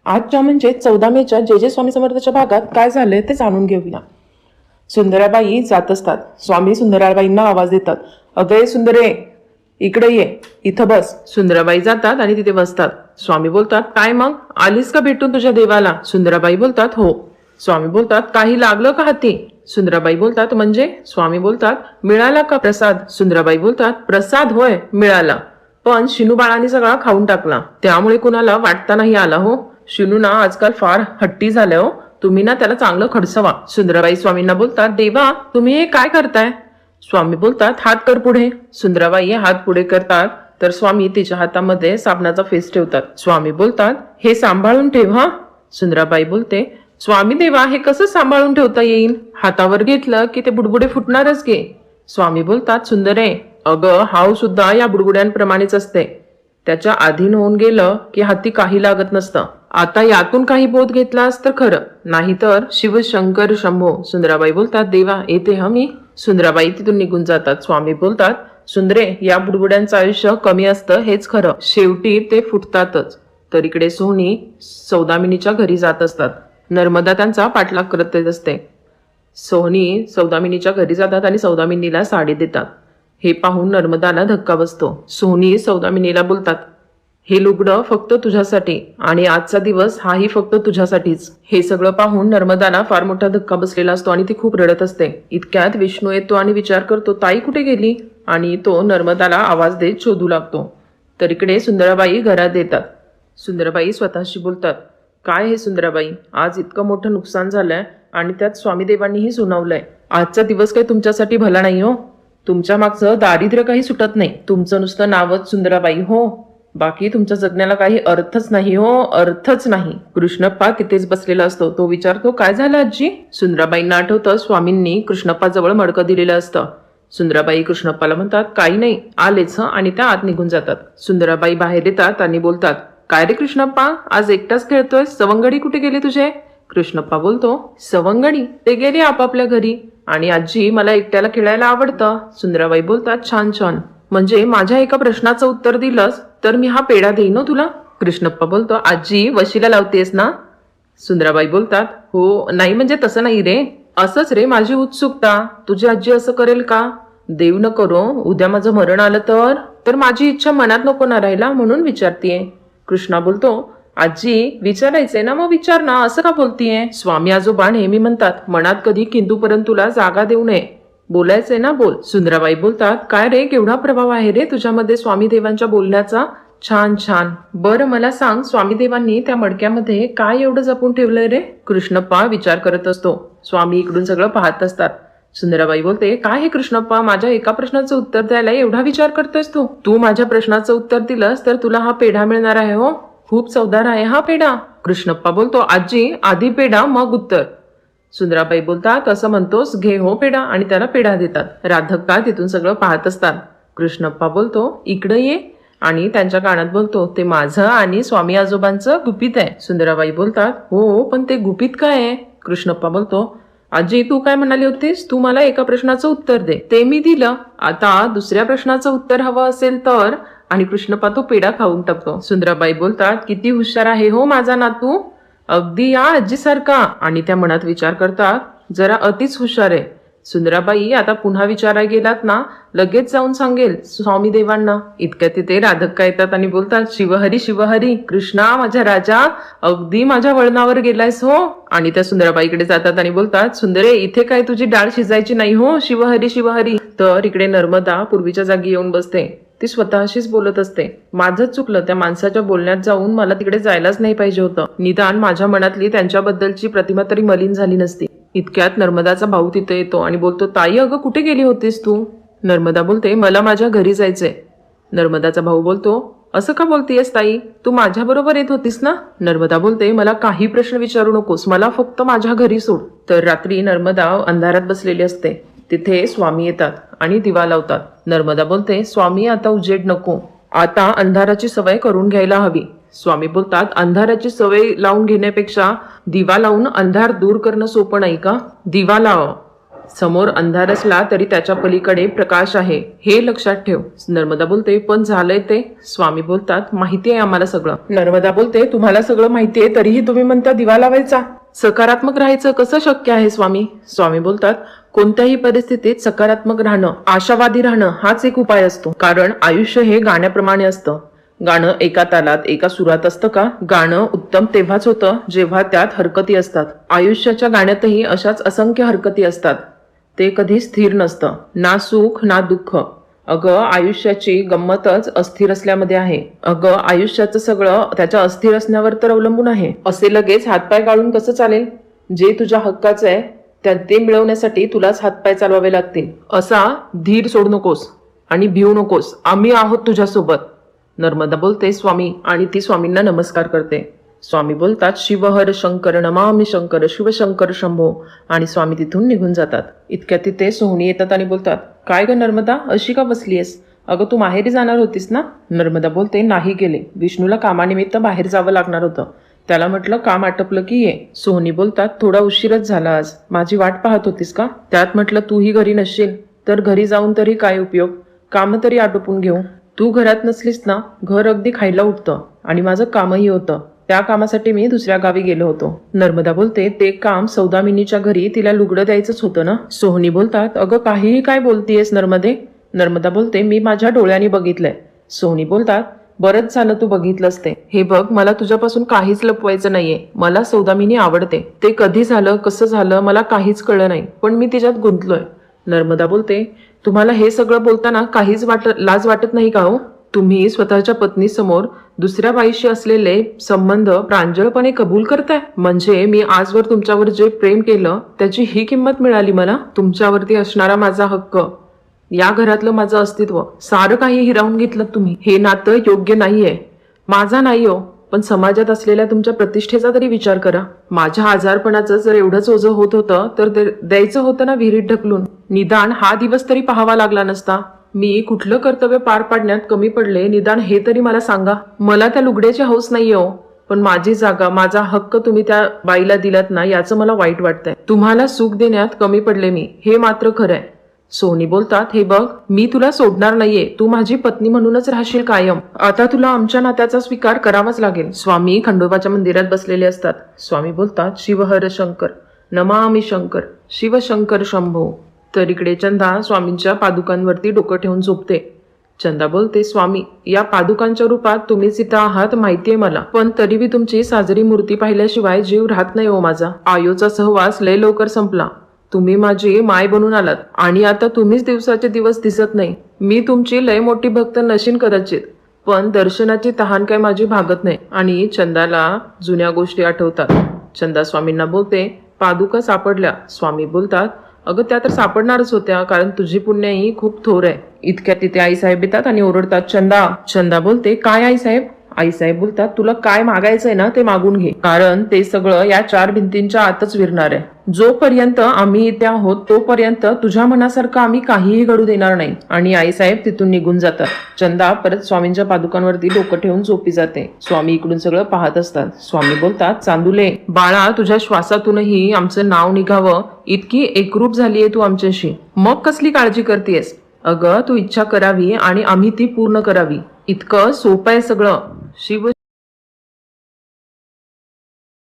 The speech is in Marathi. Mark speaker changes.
Speaker 1: आजच्या म्हणजे 14 मेच्या जे जे स्वामी समर्थाच्या भागात काय झालंय ते जाणून घेऊया. सुंदराबाई जात असतात. स्वामी सुंदराबाईंना आवाज देतात, अगं सुंदरे इकडे ये, इथं बस. सुंदराबाई जातात आणि तिथे बसतात. स्वामी बोलतात, काय मग आलीस का भेटून तुझ्या देवाला? सुंदराबाई बोलतात, हो. स्वामी बोलतात, काही लागलं का हाती? सुंदराबाई बोलतात, म्हणजे? स्वामी बोलतात, मिळाला का प्रसाद? सुंदराबाई बोलतात, प्रसाद होय मिळाला, पण शिनू बाळाने सगळा खाऊन टाकला, त्यामुळे कुणाला वाटता नाही आला हो. शिनू ना आजकाल फार हट्टी झाल्या हो, तुम्ही ना त्याला चांगलं खडसवा. सुंदराबाई स्वामींना बोलतात, देवा तुम्ही हे काय करताय? स्वामी बोलतात, हात कर पुढे. सुंदराबाई हात पुढे करतात तर स्वामी तिच्या हातामध्ये साबणाचा फेस ठेवतात. स्वामी बोलतात, हे सांभाळून ठेव हा. सुंदराबाई बोलते, स्वामी देवा हे कसं सांभाळून ठेवता येईल? हातावर घेतलं की ते बुडबुडे फुटणारच घे. स्वामी बोलतात, सुंदरे अगं हाव सुद्धा या बुडबुड्यांप्रमाणेच असते, त्याच्या अधीन होऊन गेलं की हाती काही लागत नसतं. आता यातून काही बोध घेतलास तर खरं, नाहीतर शिवशंकर शंभो. सुंदराबाई बोलतात, देवा येते मी. सुंदराबाई तिथून निघून जातात. स्वामी बोलतात, सुंदरे या बुडबुड्यांचं आयुष्य कमी असतं हेच खरं, शेवटी ते फुटतातच. तर इकडे सोहनी सौदामिनीच्या घरी जात असतात. नर्मदा त्यांचा पाठलाग करत येत असते. सोहनी सौदामिनीच्या घरी जातात आणि सौदामिनीला साडी देतात. हे पाहून नर्मदाला धक्का बसतो. सोहनी सौदामिनीला बोलतात, हे लुगडं फक्त तुझ्यासाठी आणि आजचा दिवस हाही फक्त तुझ्यासाठीच. हे सगळं पाहून नर्मदाला फार मोठा धक्का बसलेला असतो आणि ती खूप रडत असते. इतक्यात विष्णू येतो आणि विचार करतो, ताई कुठे गेली? आणि तो नर्मदाला आवाज देत शोधू लागतो. तर इकडे सुंदराबाई घरात येतात. सुंदराबाई स्वतःशी बोलतात, काय हे सुंदराबाई, आज इतकं मोठं नुकसान झालंय आणि त्यात स्वामीदेवांनीही सुनावलंय. आजचा दिवस काही तुमच्यासाठी भला नाही हो. तुमच्या मागचं दारिद्र्य काही सुटत नाही. तुमचं नुसतं नावच सुंदराबाई हो, बाकी तुमच्या जगण्याला काही अर्थच नाही हो, अर्थच नाही. कृष्णप्पा तिथेच बसलेला असतो. तो विचारतो, काय झालं आजी? सुंदराबाईंना आठवतं स्वामींनी कृष्णप्पा जवळ मडकं दिलेलं असतं. सुंदराबाई कृष्णप्पाला म्हणतात, काही नाही आलेच आणि त्या आत निघून जातात. सुंदराबाई बाहेर येतात आणि बोलतात, काय रे कृष्णप्पा आज एकटाच खेळतोय, सवंगडी कुठे गेले तुझे? कृष्णप्पा बोलतो, सवंगडी ते गेले आपापल्या घरी, आणि आजी मला एकट्याला खेळायला आवडतं. सुंदराबाई बोलतात, छान छान, म्हणजे माझ्या एका प्रश्नाचं उत्तर दिलंस तर मी हा पेढा देईन हो तुला. कृष्णप्पा बोलतो, आजी वशीला लावतेस ना? सुंदराबाई बोलतात, हो नाही म्हणजे तसं नाही रे, असंच रे माझी उत्सुकता, तुझी आजी असं करेल का? देव न करो उद्या माझं मरण आलं तर माझी इच्छा मनात नको ना राहिला म्हणून विचारतीये. कृष्णा बोलतो, आजी विचारायचंय ना मग विचार ना, असं का बोलतीये? स्वामी आजोबा नेहमी म्हणतात, मनात कधी किंतूपर्यंत तुला जागा देऊ नये, बोलायचंय ना बोल. सुंदराबाई बोलतात, काय रे केवढा प्रभाव आहे रे तुझ्यामध्ये स्वामी देवांच्या बोलण्याचा. छान छान, बरं मला सांग स्वामी देवांनी त्या मडक्यामध्ये काय एवढं जपून ठेवलंय रे? कृष्णप्पा विचार करत असतो. स्वामी इकडून सगळं पाहत असतात. सुंदराबाई बोलते, काय हे कृष्णप्पा माझ्या एका प्रश्नाचं उत्तर द्यायला एवढा विचार करतोयस तू माझ्या प्रश्नाचं उत्तर दिलंस तर तुला हा पेढा मिळणार आहे हो, खूप चवदार आहे हा पेढा. कृष्णप्पा बोलतो, आजी आधी पेढा मग उत्तर. सुंदराबाई बोलतात, असं म्हणतोस घे हो पेढा, आणि त्याला पेढा देतात. राधक्का तिथून सगळं पाहत असतात. कृष्णप्पा बोलतो, इकडे ये, आणि त्यांच्या कानात बोलतो, ते माझं आणि स्वामी आजोबांचं गुपित आहे. सुंदराबाई बोलतात, हो पण ते गुपित काय आहे? कृष्णप्पा बोलतो, आजी तू काय म्हणाली होतीस, तू मला एका प्रश्नाचं उत्तर दे, ते मी दिलं, आता दुसऱ्या प्रश्नाचं उत्तर हवं असेल तर? आणि कृष्णप्पा तो पेढा खाऊन टाकतो. सुंदराबाई बोलतात, किती हुशार आहे हो माझा नातू, अगदी या आजीसारखा. आणि त्या मनात विचार करतात, जरा अतिच हुशार आहे. सुंदराबाई आता पुन्हा विचारायला गेलात ना लगेच जाऊन सांगेल स्वामी देवांना. इतक्या तिथे राधक्का येतात आणि बोलतात, शिवहरी शिवहरी, कृष्णा माझ्या राजा अगदी माझ्या वळणावर गेलायस हो. आणि त्या सुंदराबाईकडे जातात आणि बोलतात, सुंदरे इथे काय तुझी डाळ शिजायची नाही हो, शिवहरी शिवहरी. तर इकडे नर्मदा पूर्वीच्या जागी येऊन बसते. ती स्वतःशीच बोलत असते, माझंच चुकलं, त्या माणसाच्या बोलण्यात जाऊन मला तिकडे जायलाच नाही पाहिजे होतं, निदान माझ्या मनातली त्यांच्याबद्दलची प्रतिमा तरी मलिन झाली नसती. इतक्यात नर्मदाचा भाऊ तिथे येतो आणि बोलतो, ताई अगं कुठे गेली होतीस तू? नर्मदा बोलते, मला माझ्या घरी जायचंय. नर्मदाचा भाऊ बोलतो, असं का बोलतेयस ताई, तू माझ्या बरोबर येत होतीस ना? नर्मदा बोलते, मला काही प्रश्न विचारू नकोस, मला फक्त माझ्या घरी सोड. तर रात्री नर्मदा अंधारात बसलेली असते. तिथे स्वामी येतात आणि दिवा लावतात. नर्मदा बोलते, स्वामी आता उजेड नको, आता अंधाराची सवय करून घ्यायला हवी. स्वामी बोलतात, अंधाराची सवय लावून घेण्यापेक्षा दिवा लावून अंधार दूर करणं सोपं नाही का? दिवा लाव. समोर अंधार असला तरी त्याच्या पलीकडे प्रकाश आहे हे लक्षात ठेव. नर्मदा बोलते पण झालंय ते. स्वामी बोलतात माहिती आहे आम्हाला सगळं. नर्मदा बोलते तुम्हाला सगळं माहिती आहे तरीही तुम्ही म्हणता दिवा लावायचा. सकारात्मक राहायचं कसं शक्य आहे स्वामी? स्वामी बोलतात कोणत्याही परिस्थितीत सकारात्मक राहणं, आशावादी राहणं हाच एक उपाय असतो. कारण आयुष्य हे गाण्याप्रमाणे असतं. गाणं एका तालात एका सुरात असतं का? गाणं उत्तम तेव्हाच होतं जेव्हा त्यात हरकती असतात. आयुष्याच्या गाण्यातही अशाच असंख्य हरकती असतात. ते कधी स्थिर नसतं, ना सुख ना दुःख. अगं आयुष्याची गंमतच अस्थिर असल्यामध्ये आहे. अगं आयुष्याचं सगळं त्याच्या अस्थिर असण्यावर तर अवलंबून आहे. असे लगेच हातपाय काढून कसं चालेल? जे तुझ्या हक्काचं आहे ते मिळवण्यासाठी तुलाच हातपाय चालवावे लागतील. असा धीर सोडू नकोस आणि भिवू नकोस. आम्ही आहोत तुझ्यासोबत. नर्मदा बोलते स्वामी आणि ती स्वामींना नमस्कार करते. स्वामी बोलतात शिवहर शंकर नमामि शंकर शिवशंकर शंभो आणि स्वामी तिथून निघून जातात. इतक्या तिथे सोहनी येतात आणि बोलतात काय ग नर्मदा अशी का बसलीयस? अगं तू माहेरी जाणार होतीस ना? नर्मदा बोलते नाही गेले. विष्णूला कामानिमित्त बाहेर जावं लागणार होतं. त्याला म्हटलं काम आटपलं की ये. सोहनी बोलतात थोडा उशीरच झाला आज. माझी वाट पाहत होतीस का? त्यात म्हटलं तूही घरी नसशील तर घरी जाऊन तरी काय उपयोग? काम तरी आटोपून घेऊ. तू घरात नसलीस ना घर अगदी खायला उठतं आणि माझं कामही होतं. त्या कामासाठी मी दुसऱ्या गावी गेलो होतो. नर्मदा बोलते ते काम सौदामिनीच्या घरी तिला लुगडं द्यायचंच होतं ना? सोहनी बोलतात अगं काहीही काय बोलतीयस नर्मदे? नर्मदा बोलते मी माझ्या डोळ्यांनी बघितलंय. सोहनी बोलतात बरंच झालं तू बघितलंस ते. हे बघ मला तुझ्यापासून काहीच लपवायचं नाहीये. मला सौदामिनी आवडते. ते कधी झालं कसं झालं मला काहीच कळलं नाही पण मी तिच्यात गुंतलोय. नर्मदा बोलते तुम्हाला हे सगळं बोलताना काहीच लाज वाटत नाही का हो? तुम्ही स्वतःच्या पत्नीसमोर दुसऱ्या बाईशी असलेले संबंध प्रांजळपणे कबूल करताय. म्हणजे मी आजवर तुमच्यावर जे प्रेम केलं त्याची ही किंमत मिळाली मला? तुमच्यावरती असणारा माझा हक्क, या घरातलं माझं अस्तित्व सारं काही हिरावून घेतलं तुम्ही. हे नातं योग्य नाहीये. माझा नाही हो पण समाजात असलेल्या तुमच्या प्रतिष्ठेचा तरी विचार करा. माझ्या आजारपणाचं जर एवढंच ओझं होत होतं तर द्यायचं होतं ना विहिरीत ढकलून. निदान हा दिवस तरी पाहावा लागला नसता. मी कुठलं कर्तव्य पार पाडण्यात कमी पडले निदान हे तरी मला सांगा. मला त्या लुगड्याची हौस नाहीये हो पण माझी जागा माझा हक्क तुम्ही त्या बाईला दिलात ना याचं मला वाईट वाटतंय. तुम्हाला सुख देण्यात कमी पडले मी हे मात्र खरंय. सोनी बोलतात हे बघ मी तुला सोडणार नाहीये. तू माझी पत्नी म्हणूनच राहशील कायम. आता तुला आमच्या नात्याचा स्वीकार करावाच लागेल. स्वामी खंडोबाच्या मंदिरात बसलेले असतात. स्वामी बोलतात शिवहर शंकर नमामि शंकर शिवशंकर शंभो. तर इकडे चंदा स्वामींच्या पादुकांवरती डोकं ठेवून झोपते. चंदा बोलते स्वामी या पादुकांच्या रूपात तुम्हीच इथं आहात माहितीये मला पण तरीही तुमची साजरी मूर्ती पाहिल्याशिवाय जीव राहत नाही हो माझा. आयोचा सहवास लय लवकर संपला. तुम्ही माझी माय बनून आलात आणि आता तुम्हीच दिवसाचे दिवस दिसत नाही. मी तुमची लय मोठी भक्त नशीन कदाचित पण दर्शनाची तहान काय माझी भागत नाही. आणि चंदाला जुन्या गोष्टी आठवतात. चंदा स्वामींना बोलते पादुका सापडल्या. स्वामी बोलतात अगं त्या तर सापडणारच होत्या कारण तुझी पुण्याही खूप थोर आहे. इतक्या तिथे आईसाहेब येतात आणि ओरडतात चंदा. चंदा बोलते काय आईसाहेब? आईसाहेब बोलतात तुला काय मागायचंय ना ते मागून घे कारण ते सगळं या 4 भिंतींच्या आतच विरणार आहे. जोपर्यंत आम्ही इथे आहोत तोपर्यंत तुझ्या मनासारखं आम्ही काहीही घडू देणार नाही. आणि आईसाहेब तिथून निघून जातात. चंदा परत स्वामींच्या पादुकांवरती डोकं ठेवून झोपी जाते. स्वामी इकडून सगळं पाहत असतात. स्वामी बोलतात चांदुले बाळा तुझ्या श्वासातूनही आमचं नाव निघावं इतकी एकरूप झालीये तू आमच्याशी. मग कसली काळजी करतेयस? अगं तू इच्छा करावी आणि आम्ही ती पूर्ण करावी इतकं सोपं आहे सगळं. शिव